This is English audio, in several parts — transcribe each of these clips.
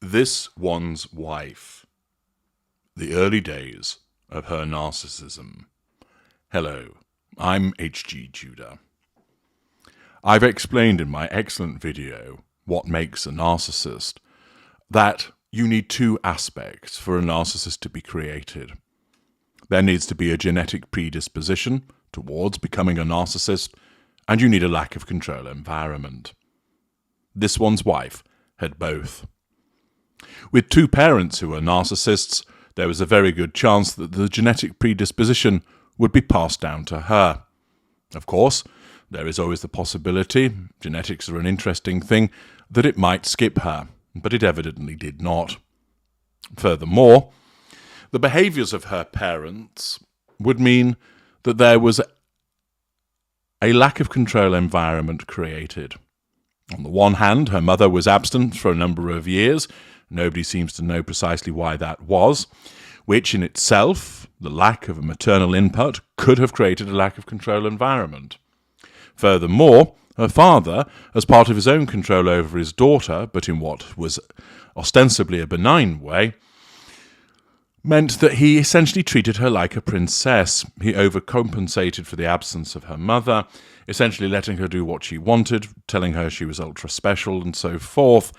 This one's wife. The early days of her narcissism. Hello, I'm hgtudor. I've explained in my excellent video, What Makes a Narcissist, that you need two aspects for a narcissist to be created. There needs to be a genetic predisposition towards becoming a narcissist, and you need a lack of control environment. This one's wife had both. With two parents who were narcissists, there was a very good chance that the genetic predisposition would be passed down to her. Of course, there is always the possibility, genetics are an interesting thing, that it might skip her, but it evidently did not. Furthermore, the behaviours of her parents would mean that there was a lack of control environment created. On the one hand, her mother was absent for a number of years. Nobody seems to know precisely why that was, which in itself, the lack of a maternal input, could have created a lack of control environment. Furthermore, her father, as part of his own control over his daughter, but in what was ostensibly a benign way, meant that he essentially treated her like a princess. He overcompensated for the absence of her mother, essentially letting her do what she wanted, telling her she was ultra special and so forth,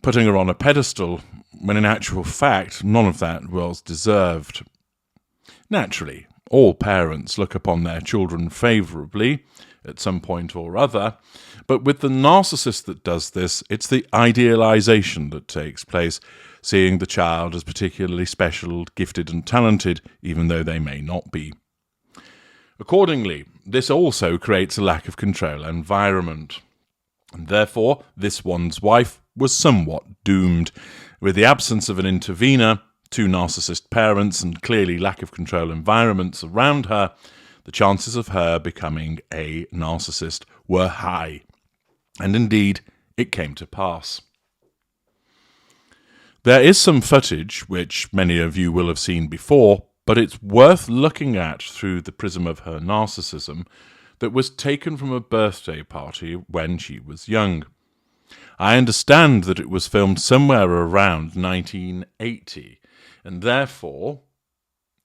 putting her on a pedestal, when in actual fact none of that was deserved. Naturally, all parents look upon their children favourably at some point or other, but with the narcissist that does this, it's the idealisation that takes place, seeing the child as particularly special, gifted and talented, even though they may not be. Accordingly, this also creates a lack of control environment, and therefore this one's wife was somewhat doomed. With the absence of an intervener, two narcissist parents, and clearly lack of control environments around her, the chances of her becoming a narcissist were high. And indeed, it came to pass. There is some footage, which many of you will have seen before, but it's worth looking at through the prism of her narcissism, that was taken from a birthday party when she was young. I understand that it was filmed somewhere around 1980, and therefore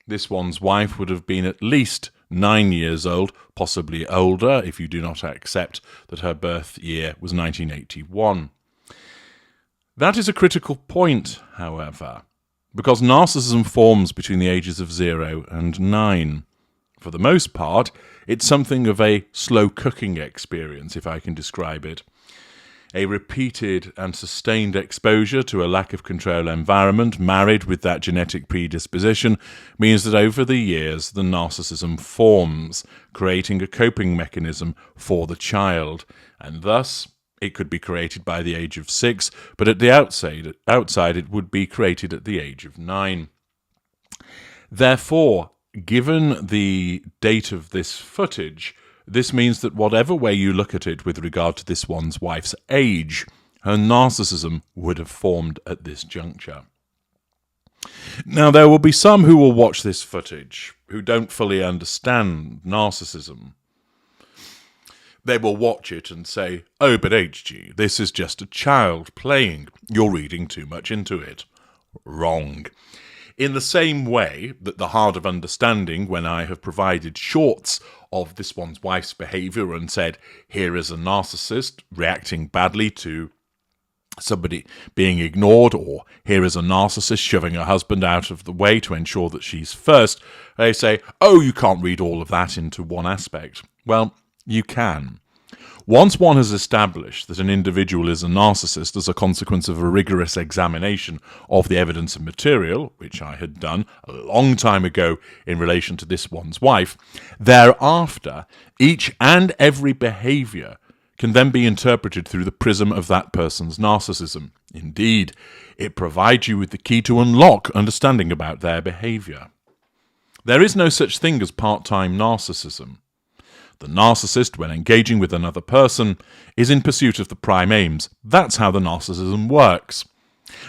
this one's wife would have been at least 9 years old, possibly older if you do not accept that her birth year was 1981. That is a critical point, however, because narcissism forms between the ages of 0 and 9. For the most part, it's something of a slow cooking experience, if I can describe it. A repeated and sustained exposure to a lack of control environment, married with that genetic predisposition, means that over the years the narcissism forms, creating a coping mechanism for the child, and thus it could be created by the age of 6, but at the outside it would be created at the age of 9. Therefore, given the date of this footage, this means that whatever way you look at it with regard to this one's wife's age, her narcissism would have formed at this juncture. Now, there will be some who will watch this footage who don't fully understand narcissism. They will watch it and say, "Oh, but HG, this is just a child playing. You're reading too much into it." Wrong. In the same way that the hard of understanding, when I have provided shorts of this one's wife's behaviour and said, here is a narcissist reacting badly to somebody being ignored, or here is a narcissist shoving her husband out of the way to ensure that she's first, they say, oh, you can't read all of that into one aspect. Well, you can. Once one has established that an individual is a narcissist as a consequence of a rigorous examination of the evidence and material, which I had done a long time ago in relation to this one's wife, thereafter, each and every behaviour can then be interpreted through the prism of that person's narcissism. Indeed, it provides you with the key to unlock understanding about their behaviour. There is no such thing as part-time narcissism. The narcissist, when engaging with another person, is in pursuit of the prime aims. That's how the narcissism works.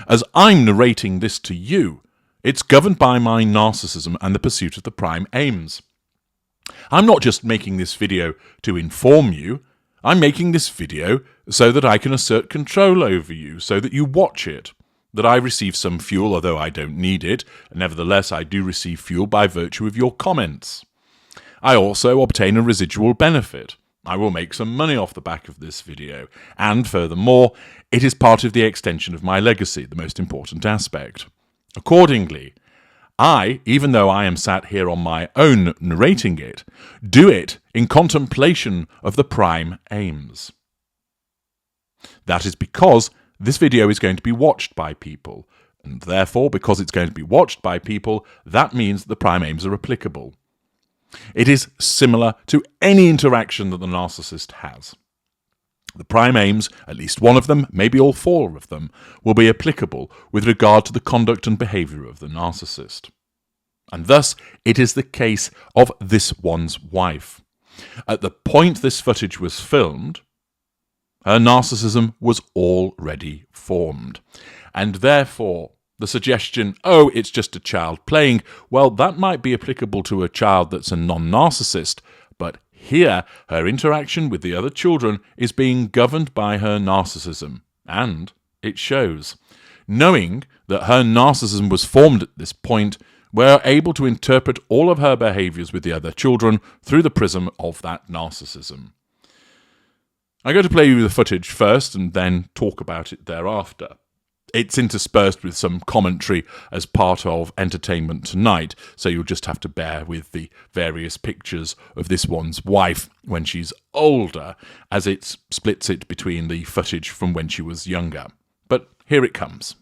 As I'm narrating this to you, it's governed by my narcissism and the pursuit of the prime aims. I'm not just making this video to inform you. I'm making this video so that I can assert control over you, so that you watch it. that I receive some fuel, although I don't need it. Nevertheless, I do receive fuel by virtue of your comments. I also obtain a residual benefit. I will make some money off the back of this video. And furthermore, it is part of the extension of my legacy, the most important aspect. Accordingly, I, even though I am sat here on my own narrating it, do it in contemplation of the prime aims. That is because this video is going to be watched by people, and therefore, because it's going to be watched by people, that means that the prime aims are applicable. It is similar to any interaction that the narcissist has. The prime aims, at least one of them, maybe all four of them, will be applicable with regard to the conduct and behaviour of the narcissist. And thus, it is the case of this one's wife. At the point this footage was filmed, her narcissism was already formed. And therefore, the suggestion, oh, it's just a child playing, well, that might be applicable to a child that's a non-narcissist, but here, her interaction with the other children is being governed by her narcissism, and it shows. Knowing that her narcissism was formed at this point, we're able to interpret all of her behaviours with the other children through the prism of that narcissism. I'm going to play you the footage first and then talk about it thereafter. It's interspersed with some commentary as part of Entertainment Tonight, so you'll just have to bear with the various pictures of this one's wife when she's older, as it splits it between the footage from when she was younger. But here it comes.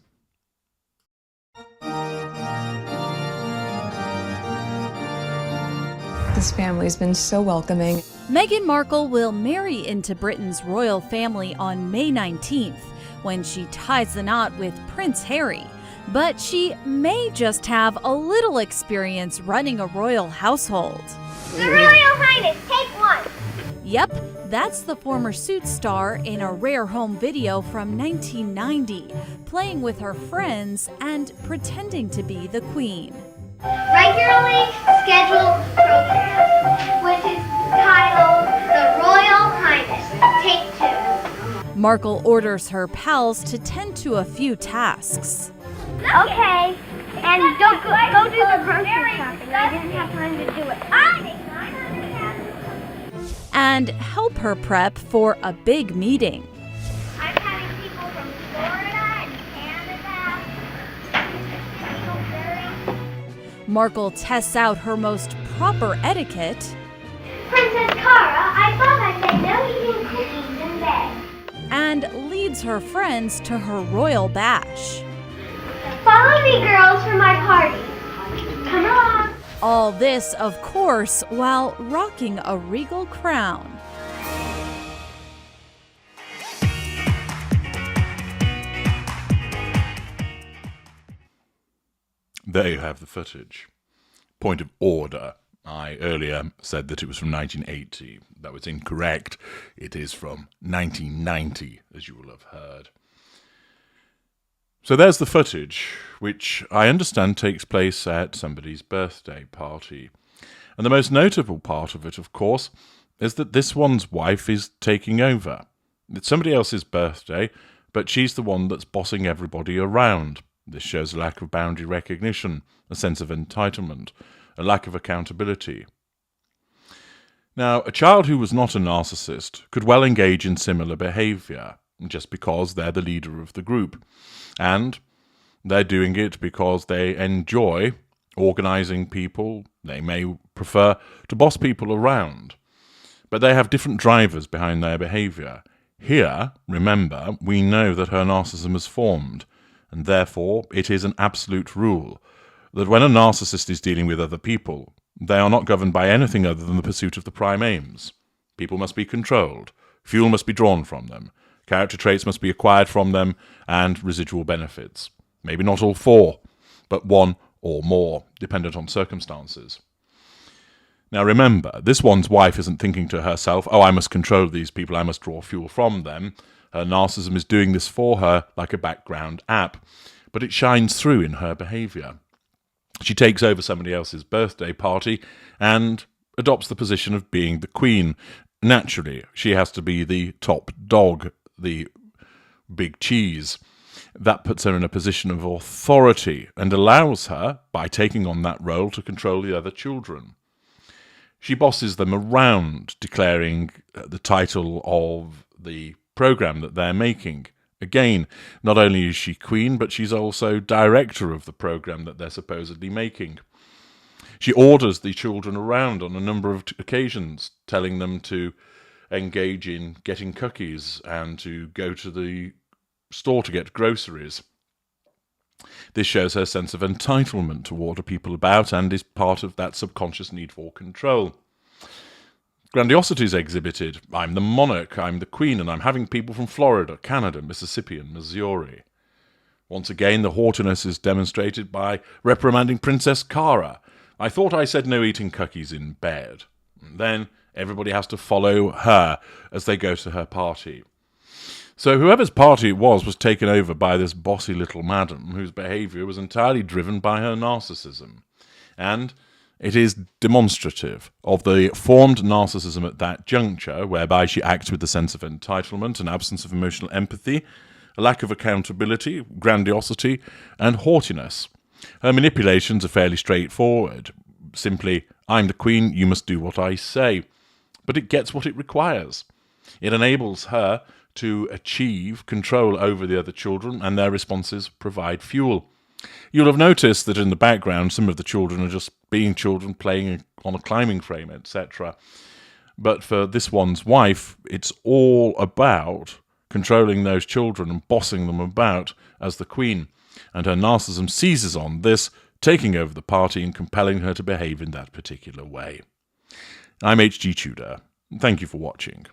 This family's been so welcoming. Meghan Markle will marry into Britain's royal family on May 19th, when she ties the knot with Prince Harry. But she may just have a little experience running a royal household. The Royal Highness, take one! Yep, that's the former Suits star in a Rare Home video from 1990, playing with her friends and pretending to be the Queen. Regularly scheduled program, which is titled The Royal Highness, take two. Markle orders her pals to tend to a few tasks. Okay, and don't go do the grocery shopping. I didn't have time to do it. And help her prep for a big meeting. I'm having people from Florida and Canada. Markle tests out her most proper etiquette. Princess Cara, I thought I said no eating cookies in bed. And leads her friends to her royal bash. Follow me, girls, for my party. Come along. All this, of course, while rocking a regal crown. There you have the footage. Point of order. I earlier said that it was from 1980. That was incorrect. It is from 1990, as you will have heard. So there's the footage, which I understand takes place at somebody's birthday party. And the most notable part of it, of course, is that this one's wife is taking over. It's somebody else's birthday, but she's the one that's bossing everybody around. This shows a lack of boundary recognition, a sense of entitlement, a lack of accountability. Now, a child who was not a narcissist could well engage in similar behaviour, just because they're the leader of the group. And they're doing it because they enjoy organising people. They may prefer to boss people around. But they have different drivers behind their behaviour. Here, remember, we know that her narcissism is formed, and therefore it is an absolute rule that when a narcissist is dealing with other people, they are not governed by anything other than the pursuit of the prime aims. People must be controlled, fuel must be drawn from them, character traits must be acquired from them, and residual benefits. Maybe not all four, but one or more, dependent on circumstances. Now remember, this one's wife isn't thinking to herself, oh, I must control these people, I must draw fuel from them. Her narcissism is doing this for her like a background app, but it shines through in her behaviour. She takes over somebody else's birthday party and adopts the position of being the queen. Naturally, she has to be the top dog, the big cheese. That puts her in a position of authority and allows her, by taking on that role, to control the other children. She bosses them around, declaring the title of the program that they're making. Again, not only is she queen, but she's also director of the program that they're supposedly making. She orders the children around on a number of occasions, telling them to engage in getting cookies and to go to the store to get groceries. This shows her sense of entitlement to order people about and is part of that subconscious need for control. Grandiosity is exhibited. I'm the monarch, I'm the queen, and I'm having people from Florida, Canada, Mississippi, and Missouri. Once again, the haughtiness is demonstrated by reprimanding Princess Cara. I thought I said no eating cookies in bed. And then everybody has to follow her as they go to her party. So whoever's party it was taken over by this bossy little madam whose behaviour was entirely driven by her narcissism. And it is demonstrative of the formed narcissism at that juncture, whereby she acts with a sense of entitlement, an absence of emotional empathy, a lack of accountability, grandiosity, and haughtiness. Her manipulations are fairly straightforward. Simply, I'm the queen, you must do what I say. But it gets what it requires. It enables her to achieve control over the other children, and their responses provide fuel. You'll have noticed that in the background some of the children are just being children playing on a climbing frame, etc. But for this one's wife, it's all about controlling those children and bossing them about as the queen. And her narcissism seizes on this, taking over the party and compelling her to behave in that particular way. I'm HG Tudor. Thank you for watching.